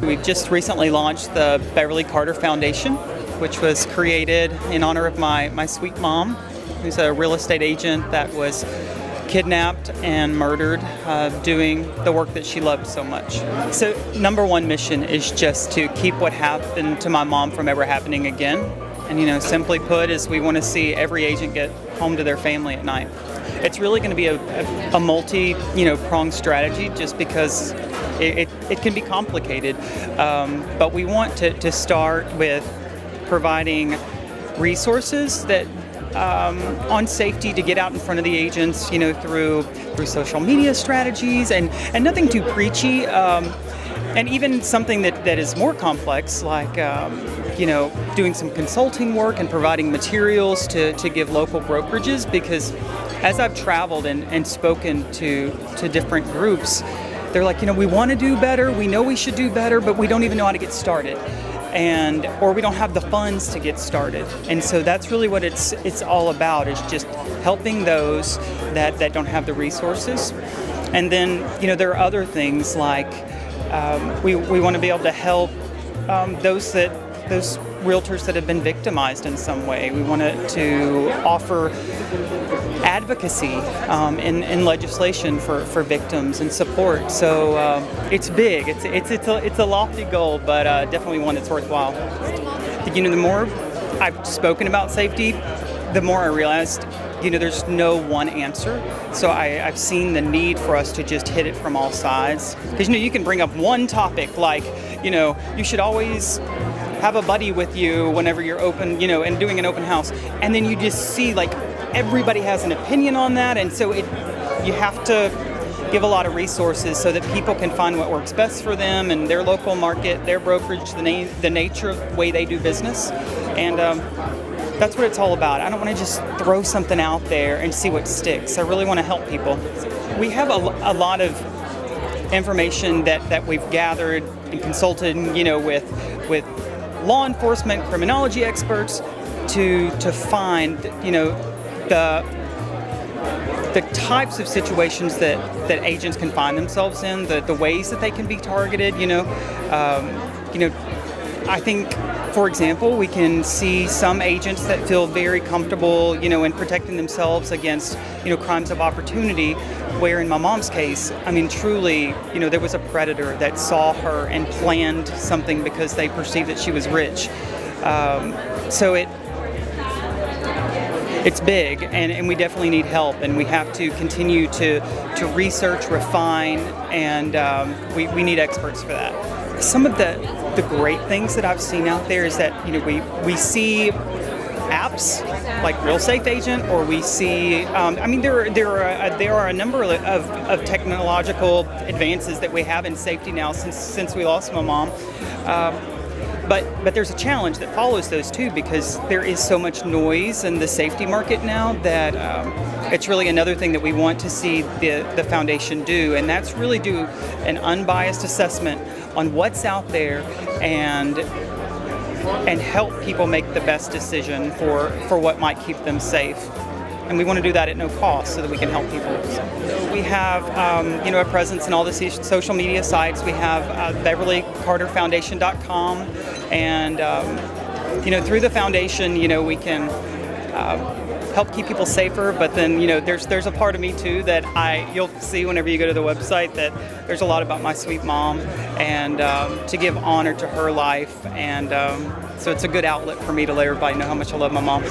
We've just recently launched the Beverly Foundation, which was created in honor of my sweet mom, who's a real estate agent that was kidnapped and murdered doing the work that she loved so much. So number one mission is just to keep what happened to my mom from ever happening again. And simply put, is we want to see every agent get home to their family at night. It's really going to be a multi-pronged strategy, just because it can be complicated. But we want to start with providing resources that on safety to get out in front of the agents, through social media strategies and nothing too preachy. And even something that is more complex, like doing some consulting work and providing materials to give local brokerages, because as I've traveled and spoken to different groups, they're like, we want to do better, we know we should do better, but we don't even know how to get started. Or we don't have the funds to get started. And so that's really what it's all about, is just helping those that don't have the resources. And then, there are other things like we want to be able to help those realtors that have been victimized in some way. We want to offer advocacy in legislation for victims and support. So it's big. It's a lofty goal, but definitely one that's worthwhile. The more I've spoken about safety, the more I realized there's no one answer. So I've seen the need for us to just hit it from all sides. Because you can bring up one topic like you should always have a buddy with you whenever you're open, and doing an open house, and then you just see like everybody has an opinion on that, and so you have to give a lot of resources so that people can find what works best for them and their local market, their brokerage, the nature of the way they do business, and that's what it's all about. I don't want to just throw something out there and see what sticks. I really want to help people. We have a lot of information that we've gathered and consulted, with law enforcement, criminology experts to find, the types of situations that agents can find themselves in, the ways that they can be targeted. I think, for example, we can see some agents that feel very comfortable, in protecting themselves against, crimes of opportunity, where in my mom's case, truly, there was a predator that saw her and planned something because they perceived that she was rich. So it's big, and we definitely need help, and we have to continue to research, refine, and we need experts for that. Some of the great things that I've seen out there is that we see apps like Real Safe Agent, or we see there are a number of technological advances that we have in safety now since we lost my mom. But there's a challenge that follows those too, because there is so much noise in the safety market now that it's really another thing that we want to see the foundation do, and that's really do an unbiased assessment on what's out there and help people make the best decision for what might keep them safe. And we want to do that at no cost so that we can help people. So we have a presence in all the social media sites. We have BeverlyCarterFoundation.com, and through the foundation, we can help keep people safer. But then there's a part of me too that you'll see whenever you go to the website, that there's a lot about my sweet mom, and to give honor to her life, and so it's a good outlet for me to let everybody know how much I love my mom.